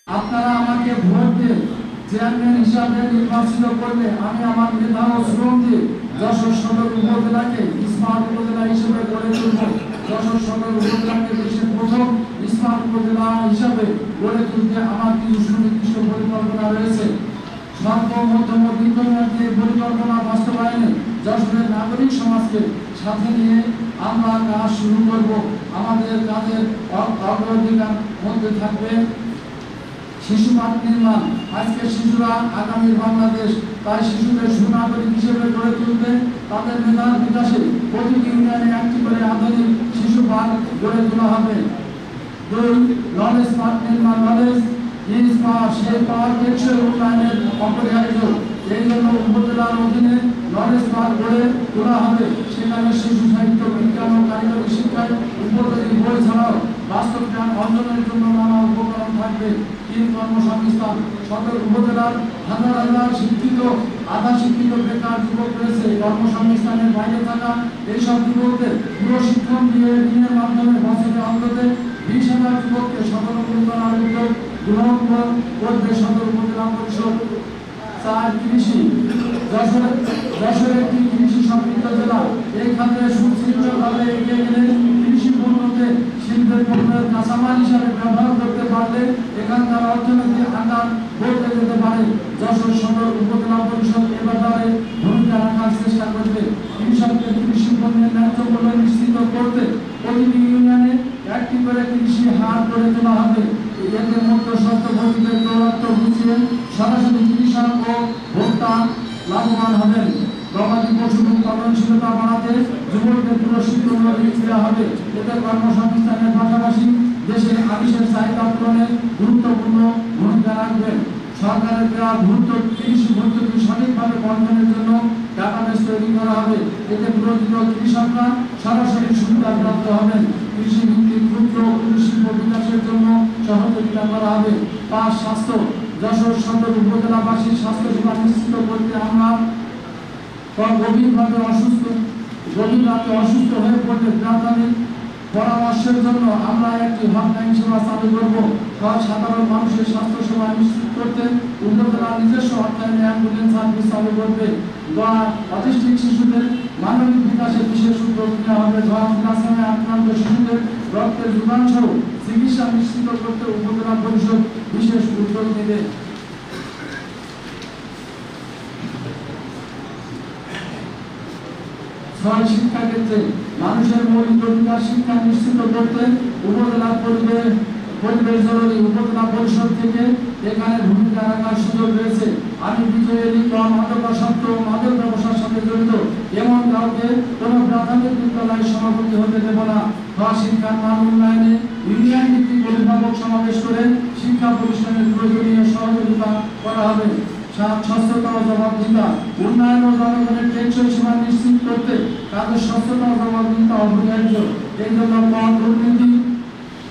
আপনারা আমাকে ভোট দিয়ে চেয়ারম্যান হিসাবে নির্বাচিত করলে আমি আমার মেধা ও শ্রম দিয়ে যশোর সদর উপজেলাকে স্মার্ট উপজেলা হিসেবে গড়ে তুলব। যশোর সদর উপজেলাকে দেশের প্রথম স্মার্ট উপজেলা হিসাবে গড়ে তুলতে আমার কিছু সুনির্দিষ্ট পরিকল্পনা রয়েছে। স্বল্প মধ্যম দীর্ঘমেয়াদী পরিকল্পনা বাস্তবায়নে যশোরের নাগরিক সমাজকে সাথে নিয়ে আমরা কাজ শুরু করব। আমাদের কাজের অগ্রাধিকার মধ্যে থাকবে শিশু মাঠ নির্মাণ। আজকে শিশুরা আগামী বাংলাদেশ, তাই শিশুদের সুনাগরিক হিসেবে গড়ে তুলতে তাদের মেধার বিকাশে প্রতিটি ইউনিয়নে একটি করে আধুনিক শিশু পার্ক গড়ে তোলা হবে। 2. নলেজ পার্ক নির্মাণ। নলেজ ইজ পাওয়ার, সেই পাওয়ার টেকসই উন্নয়নের অপরিহার্য। এই জন্য উপজেলার অধীনে নলেজ পার্ক গড়ে তোলা হবে। সেখানে শিশু সাহিত্য, বিজ্ঞান ও কারিগরি শিক্ষায় উপযোগী বই ছাড়াও বাস্তব জ্ঞান অর্জনের জন্য নানা উপকরণ থাকবে। 3. কর্মসংস্থান। সদর উপজেলার হাজার হাজার শিক্ষিত, আধা শিক্ষিত বেকার যুবক রয়েছে। কর্মসংস্থানের বাইরে থাকা এইসব যুবকদের প্রশিক্ষণ দিয়ে ঋণের মাধ্যমে বছরে অন্তত 20,000 যুবককে স্বাবলম্বী করার উদ্যোগ গ্রহণ করবে সদর উপজেলা পরিষদ। 4. কৃষি। যশোর একটি কৃষি সমৃদ্ধ জেলা। এই খাতে সুশৃঙ্খলভাবে এগিয়ে গেলে কৃষি পণ্যকে শিল্পের পণ্যের কাঁচামাল হিসাবে ব্যবহার করতে পারলে এখানকার অর্থনীতি আকার বদলে যেতে পারে। যশোর সদর উপজেলা পরিষদ এ ব্যাপারে ভূমিকা রাখার চেষ্টা করবে। কৃষকদের কৃষি পণ্যের ন্যায্য মূল্য নিশ্চিত করতে প্রতিটি ইউনিয়নে একটি করে কৃষি হাট গড়ে তোলা হবে। এতে মধ্য স্বত্বভোগীদের দৌরাত্ম বুঝিয়ে সরাসরি কৃষক ও ভোক্তা লাভবান হবেন। গবাদি পশু উৎপাদনশীলতা বাড়াতে যুবকদের প্রশিক্ষণ ও ঋণ দেওয়া হবে। এতে কর্মসংস্থানের পাশাপাশি দেশের আবিষ্কার চাহিদা পূরণে গুরুত্বপূর্ণ ভূমিকা রাখবে। সরকারের দেওয়া কৃষি ভর্তুকি সঠিকভাবে বন্টনের জন্য ডাটাবেস তৈরি করা হবে। এতে প্রকৃত কৃষকরা সরাসরি সুবিধা প্রাপ্ত হবেন। কৃষি ভিত্তিক ক্ষুদ্র শিল্প বিকাশের জন্য সহযোগিতা করা হবে। 5. স্বাস্থ্য। যশোর সদর উপজেলাবাসীর স্বাস্থ্য সেবা নিশ্চিত করতে আমরা গভীর রাতে অসুস্থ হয়ে পড়লে প্রাথমিক পরামর্শের জন্য আমরা একটি হটলাইন সেবা চালু করব। সাধারণ মানুষের স্বাস্থ্য সেবা নিশ্চিত করতে উপজেলা নিজস্ব হটলাইনে অ্যাম্বুলেন্স সার্ভিস চালু করবে। অটিস্টিক শিশুদের মানবিক বিকাশে বিশেষ উদ্যোগ নেওয়া হবে। ধর্মগ্রামে আক্রান্ত শিশুদের রক্তের যোগান সহ চিকিৎসা নিশ্চিত করতে উপজেলা পরিষদ বিশেষ উদ্যোগ নেবে। 6. শিক্ষাক্ষেত্রে মানুষের মৌলিক অধিকার শিক্ষা নিশ্চিত করতে উপজেলা পরিবেশ জরুরি। উপজেলা পরিষদ থেকে এখানে ভূমিকা রাখার সুযোগ রয়েছে। আমি বিজয় মাদকাসক্ত ও মাদক ব্যবসার সাথে জড়িত এমন কাউকে কোনো প্রাথমিক বিদ্যালয়ের সভাপতি হতে দেব না। শিক্ষার মান উন্নয়নে ইউনিয়ন ভিত্তিক অভিভাবক সমাবেশ করে শিক্ষা প্রতিষ্ঠানের প্রয়োজনীয় সহযোগিতা করা হবে। 7. স্বচ্ছতা ও জবাবদিহিতা। উন্নয়ন ও জনগণের টেকসই সেবা নিশ্চিত করতে তাদের স্বচ্ছতা ও জবাবদিহিতা অপরিহার্য। এই জন্য দুর্নীতি,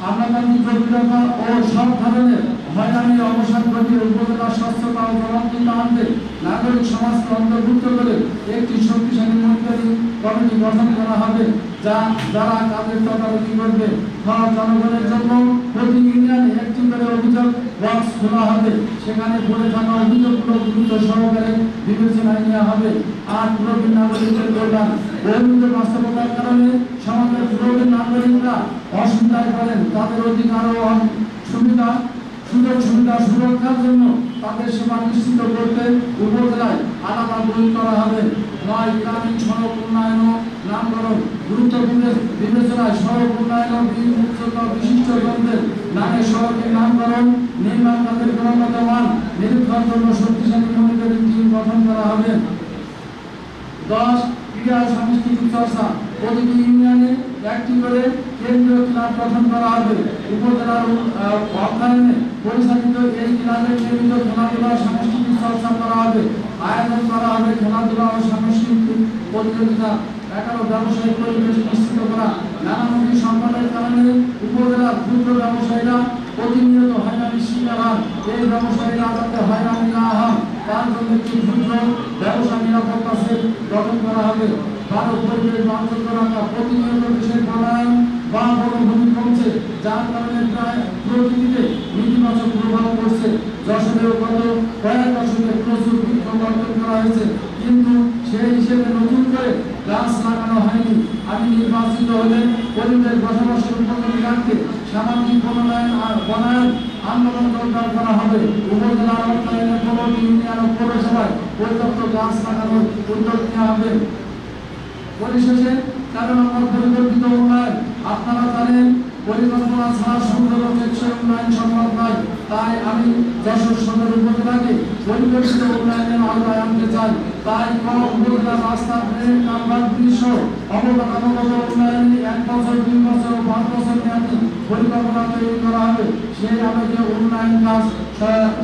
আমলাতান্ত্রিক জটিলতা ও সব ধরনের হয়রানির অবসান ঘটিয়ে উপজেলা স্বচ্ছতা ও জবাবদিহিতা আনতে নাগরিক সমাজকে অন্তর্ভুক্ত করে একটি শক্তিশালী মনিটরিং কমিটি গঠন করা হবে, যারা কাজের তদারকি করবে। জনগণের জন্য প্রতি ইউনিয়নে একটি করে অভিযোগ বক্স খোলা হবে। সেখানে পড়ে থাকা অভিযোগগুলো গুরুত্ব সহকারে বিবেচনায় নেওয়া হবে। 8. প্রবীণ নাগরিকদের কল্যাণ। বহুবিধ বাস্তবতার কারণে সমাজের প্রবীণ নাগরিকরা অসুবিধায় পড়েন। তাদের অধিকার ও সুযোগ সুবিধা সুরক্ষার জন্য তাদের সেবা নিশ্চিত করতে উপজেলায় আলাদা বই করা হবে। 9. গ্রামীণ সড়ক উন্নয়ন ও নামকরণ। গুরুত্বপূর্ণ বিবেচনায় সড়ক উন্নয়ন ও বিশিষ্ট জনদের নামে সড়কের নামকরণ, নির্মাণ কাজের গুণগত মান নিরীক্ষার জন্য শক্তিশালী মনিটরিং টিম গঠন করা হবে। 10. ক্রীড়া সাংস্কৃতিক চর্চা। প্রতিটি ইউনিয়নে একটি করে কেন্দ্রীয় ক্লাব গঠন করা হবে। উপজেলার অর্থায়নে পরিচালিত এই ক্লাবের নিয়মিত খেলাধুলা সাংস্কৃতিক চর্চা করা হবে। আয়োজন করা হবে খেলাধুলা ও সাংস্কৃতিক প্রতিযোগিতা। 11. ব্যবসায়িক পরিবেশ নিশ্চিত করা। নানামুখী সংকটের কারণে উপজেলার ক্ষুদ্র ব্যবসায়ীরা প্রতিনিয়ত হয়রানির শিকার হন। এই ব্যবসায়ীরা যাতে হয়রানি না হন তার জন্য একটি ক্ষুদ্র ব্যবসা নিরাপত্তা সেল গঠন করা হবে। 12. পরিবেশ বাঞ্ছনীয় রাখা। প্রতিনিয়ত দেশের বনায়ন যার কারণে প্রায় প্রকৃতিতে নেতিবাচক প্রভাব পড়ছে। যশোরেও গত কয়েক দশকে প্রচুর বৃক্ষরোপণ করা হয়েছে, কিন্তু সেই হিসেবে নতুন করে গাছ লাগানো হয়নি। আমি নির্বাচিত হলে পরিবেশ বসবাসের উপযোগী রাখতে সামাজিক বনায়ন আন্দোলন জোরদার করা হবে। উপজেলার অর্থায়নে 15টি ইউনিয়ন ও পৌরসভায় পর্যাপ্ত গাছ লাগানোর উদ্যোগ নেওয়া হবে। পরিশেষে 13 নম্বর পরিকল্পিত উন্নয়ন। আপনারা জানেন পরিকল্পনা ছাড়া সুন্দর ও টেকসই উন্নয়ন সম্ভব নয়। তাই আমি যশোর সদর উপজেলাকে পরিকল্পিত উন্নয়নের আওতায় আনতে চাই। তাই উপজেলার রাস্তা, ড্রেন, কালভার্ট, ব্রিজ সহ অবকাঠামোগত উন্নয়নে 1 বছর, 2 বছর ও 5 বছর মেয়াদী পরিকল্পনা তৈরি করা হবে। সেই আলোকে উন্নয়ন কাজ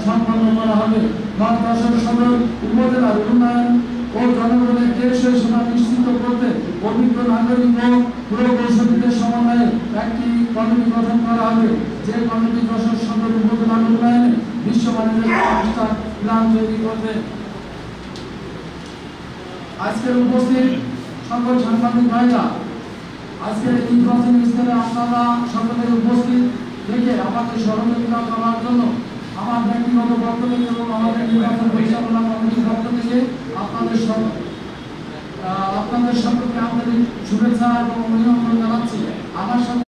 সম্পন্ন করা হবে। যশোর সদর উপজেলার উন্নয়ন ও জনগণের টেকসই সেবা নিশ্চিত করতে অভিজ্ঞ নাগরিক ও প্রকৌশলীদের সমন্বয়ে একটি কমিটি গঠন করা হবে। যে কমিটি যশোর সদর উপজেলার উন্নয়নে বিশ্বমানের একটা প্ল্যান তৈরি করবে। আজকের উপস্থিত সকল সাংবাদিক ভাইরা, আজকের এই নির্বাচনী স্থলে আপনারা সকলে উপস্থিত থেকে আমাদের সহযোগিতা করার জন্য আমার ব্যক্তিগত বক্তব্য এবং আমাদের নির্বাচন পরিচালনা কমিটির পক্ষ থেকে আপনাদের সকলকে আন্তরিক শুভেচ্ছা এবং অভিনন্দন জানাচ্ছি। আমার সাথে